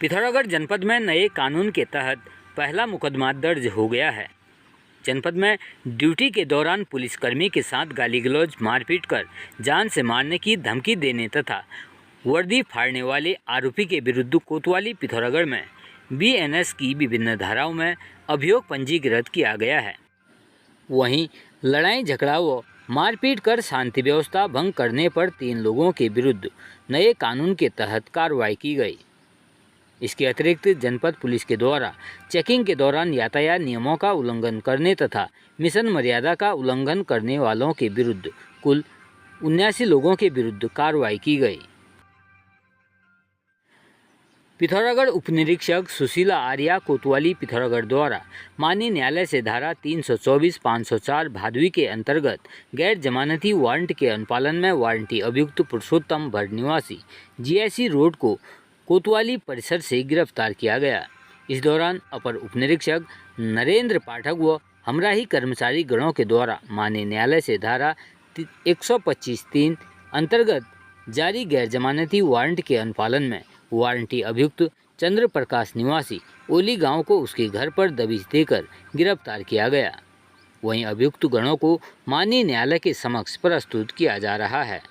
पिथौरागढ़ जनपद में नए कानून के तहत पहला मुकदमा दर्ज हो गया है। जनपद में ड्यूटी के दौरान पुलिसकर्मी के साथ गाली गलौज, मारपीट कर जान से मारने की धमकी देने तथा वर्दी फाड़ने वाले आरोपी के विरुद्ध कोतवाली पिथौरागढ़ में बीएनएस की विभिन्न धाराओं में अभियोग पंजीकृत किया गया है। वहीं लड़ाई झगड़ा व मारपीट कर शांति व्यवस्था भंग करने पर 3 लोगों के विरुद्ध नए कानून के तहत कार्रवाई की गई। इसके अतिरिक्त जनपद पुलिस के द्वारा चेकिंग के दौरान यातायात नियमों का उल्लंघन करने तथा मिशन मर्यादा का उल्लंघन करने वालों के विरुद्ध कुल 79 लोगों के विरुद्ध कार्रवाई की गई। पिथौरागढ़ उपनिरीक्षक सुशीला आर्या कोतवाली पिथौरागढ़ द्वारा माननीय न्यायालय से धारा 324, 504 भादवी के अंतर्गत गैर जमानती वारंट के अनुपालन में वारंटी अभियुक्त पुरुषोत्तम भट्ट निवासी जीआईसी रोड को कोतवाली परिसर से गिरफ्तार किया गया। इस दौरान अपर उपनिरीक्षक नरेंद्र पाठक व हमराही कर्मचारी गणों के द्वारा माननीय न्यायालय से धारा 125(3) अंतर्गत जारी गैर जमानती वारंट के अनुपालन में वारंटी अभियुक्त चंद्र प्रकाश निवासी ओली गांव को उसके घर पर दबिश देकर गिरफ्तार किया गया। वहीं अभियुक्त गणों को माननीय न्यायालय के समक्ष प्रस्तुत किया जा रहा है।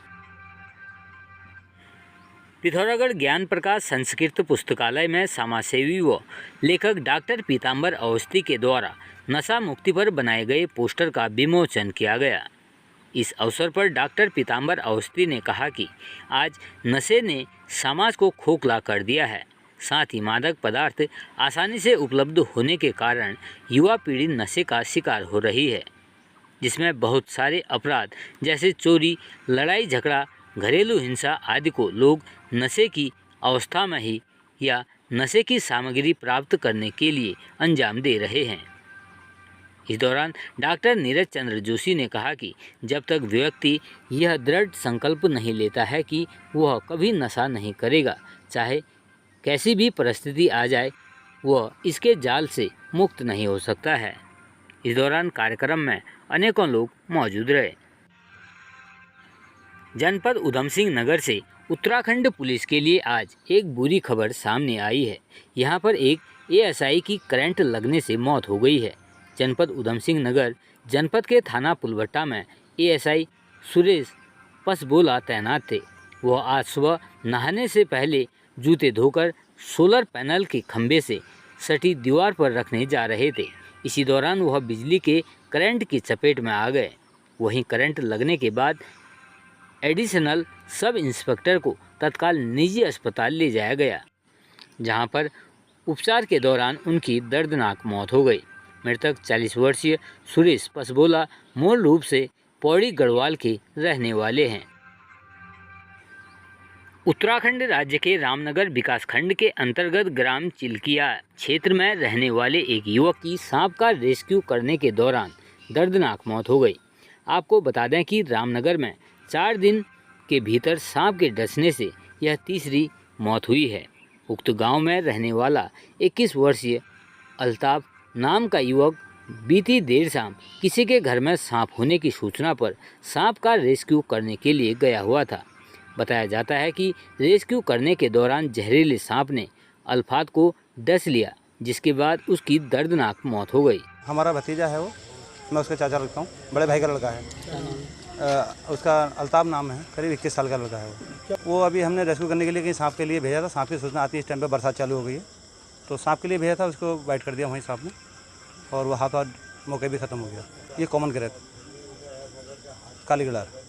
पिथौरागढ़ ज्ञान प्रकाश संस्कृत पुस्तकालय में समाजसेवी व लेखक डॉक्टर पीताम्बर अवस्थी के द्वारा नशा मुक्ति पर बनाए गए पोस्टर का विमोचन किया गया। इस अवसर पर डॉक्टर पीताम्बर अवस्थी ने कहा कि आज नशे ने समाज को खोखला कर दिया है। साथ ही मादक पदार्थ आसानी से उपलब्ध होने के कारण युवा पीढ़ी नशे का शिकार हो रही है, जिसमें बहुत सारे अपराध जैसे चोरी, लड़ाई झगड़ा, घरेलू हिंसा आदि को लोग नशे की अवस्था में ही या नशे की सामग्री प्राप्त करने के लिए अंजाम दे रहे हैं। इस दौरान डॉक्टर नीरज चंद्र जोशी ने कहा कि जब तक व्यक्ति यह दृढ़ संकल्प नहीं लेता है कि वह कभी नशा नहीं करेगा, चाहे कैसी भी परिस्थिति आ जाए, वह इसके जाल से मुक्त नहीं हो सकता है। इस दौरान कार्यक्रम में अनेकों लोग मौजूद रहे। जनपद उधम सिंह नगर से उत्तराखंड पुलिस के लिए आज एक बुरी खबर सामने आई है। यहां पर एक एएसआई की करंट लगने से मौत हो गई है। जनपद उधम सिंह नगर जनपद के थाना पुलभट्टा में एएसआई सुरेश पसबोला तैनात थे। वह आज सुबह नहाने से पहले जूते धोकर सोलर पैनल के खंभे से सटी दीवार पर रखने जा रहे थे। इसी दौरान वह बिजली के करंट की चपेट में आ गए। वहीं करंट लगने के बाद एडिशनल सब इंस्पेक्टर को तत्काल निजी अस्पताल ले जाया गया, जहां पर उपचार के दौरान उनकी दर्दनाक मौत हो गई। मृतक 40 वर्षीय सुरेश पसबोला मूल रूप से पौड़ी गढ़वाल के रहने वाले हैं। उत्तराखंड राज्य के रामनगर विकासखंड के अंतर्गत ग्राम चिल्किया क्षेत्र में रहने वाले एक युवक की सांप का रेस्क्यू करने के दौरान दर्दनाक मौत हो गई। आपको बता दें कि रामनगर में 4 दिन के भीतर सांप के डसने से यह तीसरी मौत हुई है। उक्त गांव में रहने वाला 21 वर्षीय अल्ताफ नाम का युवक बीती देर शाम किसी के घर में सांप होने की सूचना पर सांप का रेस्क्यू करने के लिए गया हुआ था। बताया जाता है कि रेस्क्यू करने के दौरान जहरीले सांप ने अल्फात को डस लिया, जिसके बाद उसकी दर्दनाक मौत हो गई। हमारा भतीजा है, वो मैं उसका चाचा लगता हूँ, बड़े भाई का लड़का है। उसका अल्ताफ नाम है, करीब 21 साल का लड़का है। वो अभी हमने रेस्क्यू करने के लिए कहीं सांप के लिए भेजा था। सांप की सूचना आती है, इस टाइम पे बरसात चालू हो गई है, तो सांप के लिए भेजा था, उसको बाइट कर दिया वहीं सांप ने, और वो हाथ मौके भी ख़त्म हो गया। ये कॉमन ग्रेथ कालीगढ़।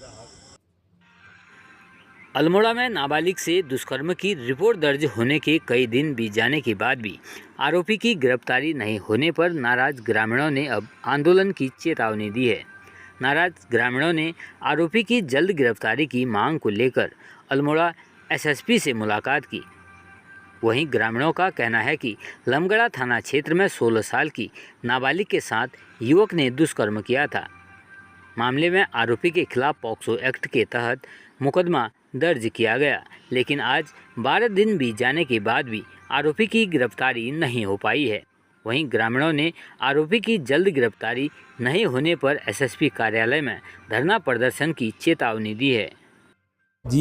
अल्मोड़ा में नाबालिग से दुष्कर्म की रिपोर्ट दर्ज होने के कई दिन बीत जाने के बाद भी आरोपी की गिरफ्तारी नहीं होने पर नाराज ग्रामीणों ने अब आंदोलन की चेतावनी दी है। नाराज ग्रामीणों ने आरोपी की जल्द गिरफ्तारी की मांग को लेकर अल्मोड़ा एसएसपी से मुलाकात की। वहीं ग्रामीणों का कहना है कि लमगड़ा थाना क्षेत्र में 16 साल की नाबालिग के साथ युवक ने दुष्कर्म किया था। मामले में आरोपी के खिलाफ पॉक्सो एक्ट के तहत मुकदमा दर्ज किया गया, लेकिन आज 12 दिन बीत जाने के बाद भी आरोपी की गिरफ्तारी नहीं हो पाई है। वहीं ग्रामीणों ने आरोपी की जल्द गिरफ्तारी नहीं होने पर एसएसपी कार्यालय में धरना प्रदर्शन की चेतावनी दी है। जी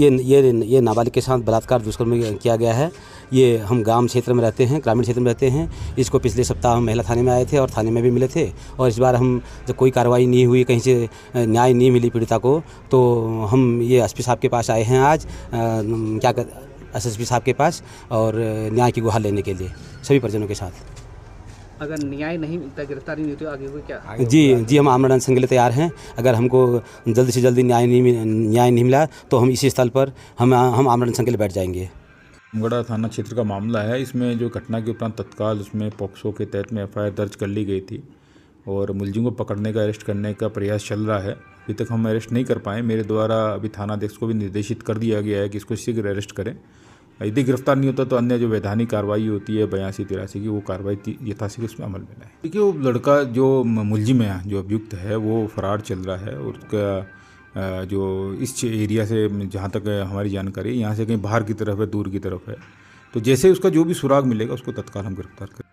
ये नाबालिग के साथ बलात्कार दुष्कर्म किया गया है। ये हम ग्राम क्षेत्र में रहते हैं, ग्रामीण क्षेत्र में रहते हैं। इसको पिछले सप्ताह हम महिला थाने में आए थे और थाने में भी मिले थे, और इस बार हम जब कोई कार्रवाई नहीं हुई, कहीं से न्याय नहीं मिली पीड़िता को, तो हम ये एसपी साहब के पास आए हैं आज, एसएसपी साहब के पास, और न्याय की गुहार लेने के लिए सभी परिजनों के साथ। अगर न्याय नहीं मिलता, गिरफ्तारी नहीं होती, आगे कोई क्या? जी, हम आमरण अनशन के लिए तैयार हैं। अगर हमको जल्दी से जल्दी न्याय नहीं मिला तो हम इसी स्थल पर हम आमरण अनशन के लिए बैठ जाएंगे। रामगढ़ थाना क्षेत्र का मामला है। इसमें जो घटना के उपरांत तत्काल उसमें पॉक्सो के तहत में एफआईआर दर्ज कर ली गई थी, और मुलजिम को पकड़ने का, अरेस्ट करने का प्रयास चल रहा है। अभी तक हम अरेस्ट नहीं कर पाए। मेरे द्वारा अभी थानाध्यक्ष को भी निर्देशित कर दिया गया है कि इसको शीघ्र अरेस्ट करें। यदि गिरफ्तार नहीं होता तो अन्य जो वैधानिक कार्रवाई होती है 82-83 की, वो कार्रवाई यथाशीघ्र उसमें अमल में लाए। देखिए, वो लड़का जो मुलजिम है, जो अभियुक्त है, वो फरार चल रहा है, और उसका जो इस एरिया से, जहाँ तक हमारी जानकारी, यहाँ से कहीं बाहर की तरफ है, दूर की तरफ है। तो जैसे उसका जो भी सुराग मिलेगा उसको तत्काल हम गिरफ्तार करें।